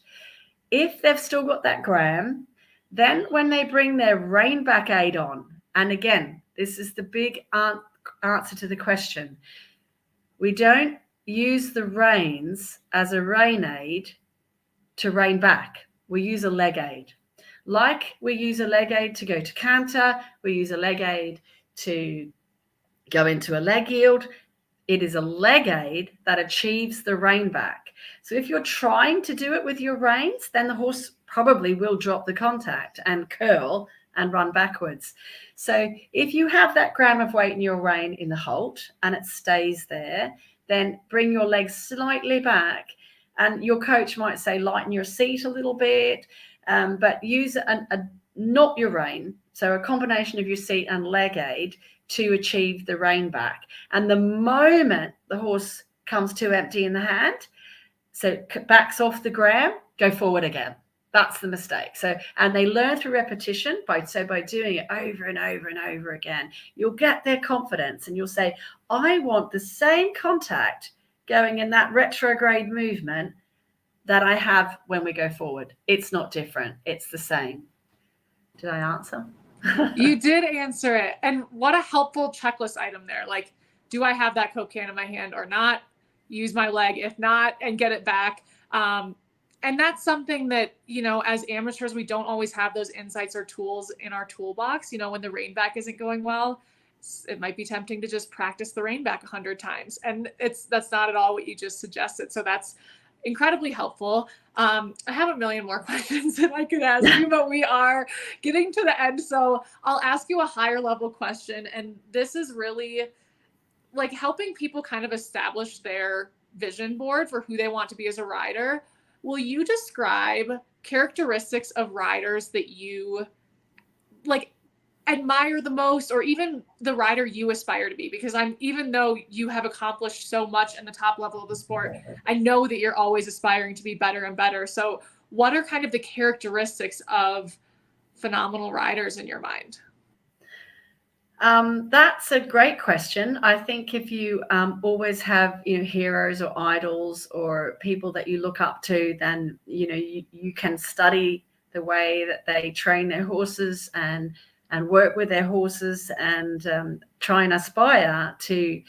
If they've still got that gram, then when they bring their rein back aid on, and again, this is the big answer to the question, we don't use the reins as a rein aid to rein back. We use a leg aid. Like we use a leg aid to go to canter, we use a leg aid to go into a leg yield. It is a leg aid that achieves the rein back. So if you're trying to do it with your reins, then the horse probably will drop the contact and curl and run backwards. So if you have that gram of weight in your rein in the halt and it stays there, then bring your legs slightly back, and your coach might say lighten your seat a little bit, but use not your rein, so a combination of your seat and leg aid to achieve the rein back. And the moment the horse comes too empty in the hand, so backs off the gram, go forward again. That's the mistake. So, and they learn through repetition by doing it over and over and over again, you'll get their confidence, and you'll say, I want the same contact going in that retrograde movement that I have when we go forward. It's not different. It's the same. Did I answer? You did answer it. And what a helpful checklist item there. Like, do I have that Coke can in my hand or not? Use my leg. If not, and get it back. And that's something that, you know, as amateurs, we don't always have those insights or tools in our toolbox. You know, when the rein back isn't going well, it might be tempting to just practice the rein back 100 times. And that's not at all what you just suggested. So that's incredibly helpful. I have a million more questions that I could ask you, but we are getting to the end. So I'll ask you a higher level question. And this is really like helping people kind of establish their vision board for who they want to be as a rider. Will you describe characteristics of riders that you like admire the most, or even the rider you aspire to be? Because even though you have accomplished so much in the top level of the sport, I know that you're always aspiring to be better and better. So what are kind of the characteristics of phenomenal riders in your mind? That's a great question. I think if you always have, heroes or idols or people that you look up to, then, you can study the way that they train their horses and work with their horses and try and aspire to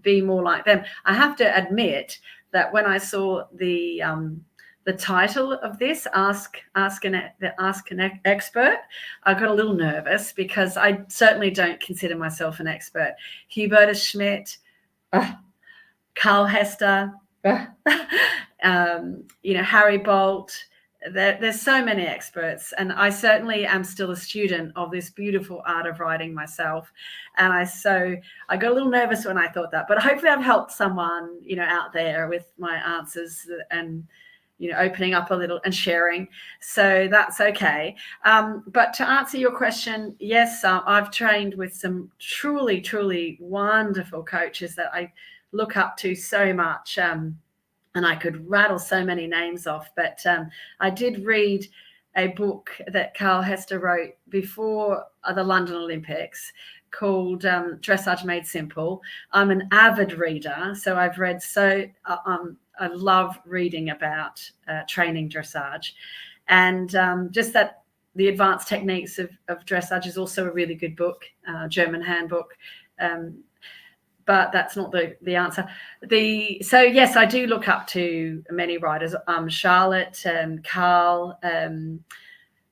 be more like them. I have to admit that when I saw the title of this, Ask an Expert, I got a little nervous because I certainly don't consider myself an expert. Hubertus Schmidt, Carl Hester, Harry Bolt. There's so many experts, and I certainly am still a student of this beautiful art of riding myself. And I got a little nervous when I thought that, but hopefully I've helped someone, out there with my answers and opening up a little and sharing. So that's okay. But to answer your question, yes, I've trained with some truly, truly wonderful coaches that I look up to so much. And I could rattle so many names off. But I did read a book that Carl Hester wrote before the London Olympics called Dressage Made Simple. I'm an avid reader, so I've read I love reading about training dressage, and just that the advanced techniques of dressage is also a really good book, German handbook. But that's not the answer. So yes, I do look up to many riders, Charlotte, Carl, and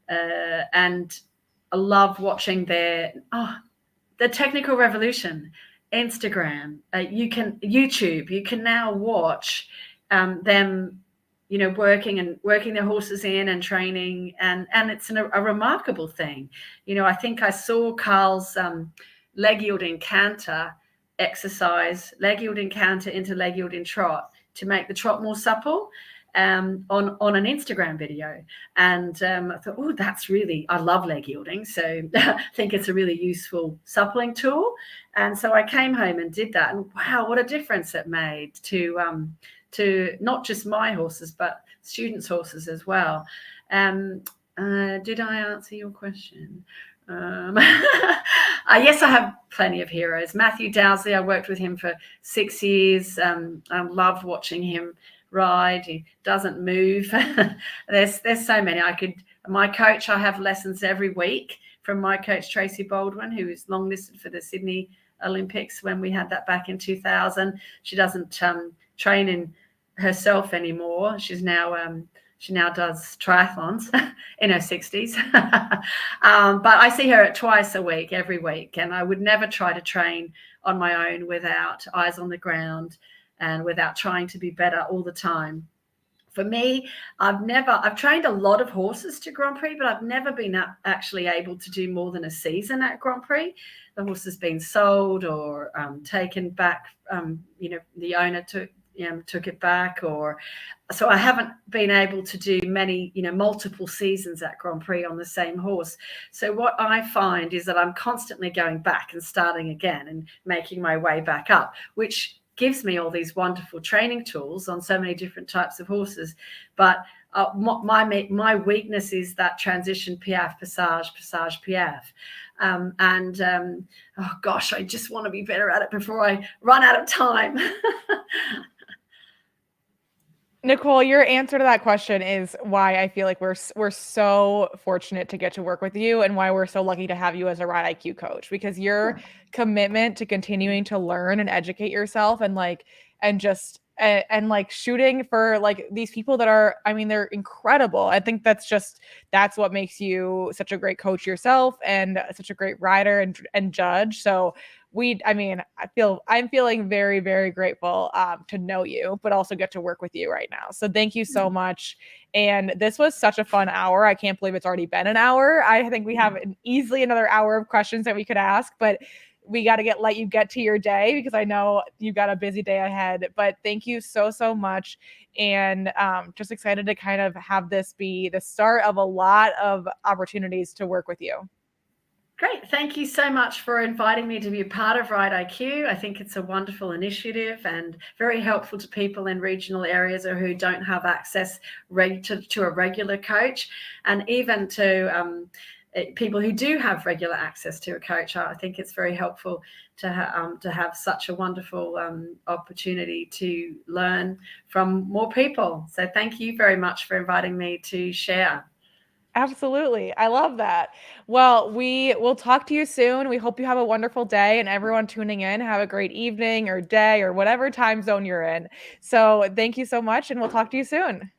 I love watching the technical revolution, Instagram, YouTube. You can now watch them, working their horses in and training, and it's a remarkable thing. I think I saw Carl's leg yielding canter exercise, leg yielding canter into leg yielding trot to make the trot more supple on an Instagram video. And I thought, I love leg yielding. So I think it's a really useful suppling tool. And so I came home and did that. And wow, what a difference it made to not just my horses, but students' horses as well. Did I answer your question? Yes, I have plenty of heroes. Matthew Dowsley, I worked with him for 6 years. I love watching him ride. He doesn't move. There's so many. My coach, I have lessons every week from my coach Tracy Baldwin, who is long listed for the Sydney Olympics when we had that back in 2000. She doesn't train in herself anymore. She now does triathlons in her 60s. But I see her twice a week, every week. And I would never try to train on my own without eyes on the ground and without trying to be better all the time. For me, I've trained a lot of horses to Grand Prix, but I've never been actually able to do more than a season at Grand Prix. The horse has been sold or taken back. The owner took it back, so I haven't been able to do many, multiple seasons at Grand Prix on the same horse. So what I find is that I'm constantly going back and starting again and making my way back up, which gives me all these wonderful training tools on so many different types of horses. But my weakness is that transition piaffe, passage, piaffe. I just want to be better at it before I run out of time. Nicole, your answer to that question is why I feel like we're so fortunate to get to work with you, and why we're so lucky to have you as a Ride IQ coach, because your commitment to continuing to learn and educate yourself and shooting for these people that are, they're incredible. I think that's what makes you such a great coach yourself and such a great rider and judge. So I'm feeling very, very grateful to know you, but also get to work with you right now. So thank you so much. And this was such a fun hour. I can't believe it's already been an hour. I think we have easily another hour of questions that we could ask, but we got to let you get to your day, because I know you've got a busy day ahead. But thank you so, so much. And just excited to kind of have this be the start of a lot of opportunities to work with you. Great. Thank you so much for inviting me to be a part of Ride IQ. I think it's a wonderful initiative and very helpful to people in regional areas or who don't have access to a regular coach, and even to people who do have regular access to a coach. I think it's very helpful to have such a wonderful opportunity to learn from more people. So thank you very much for inviting me to share. Absolutely. I love that. Well, we will talk to you soon. We hope you have a wonderful day, and everyone tuning in, have a great evening or day or whatever time zone you're in. So thank you so much, and we'll talk to you soon.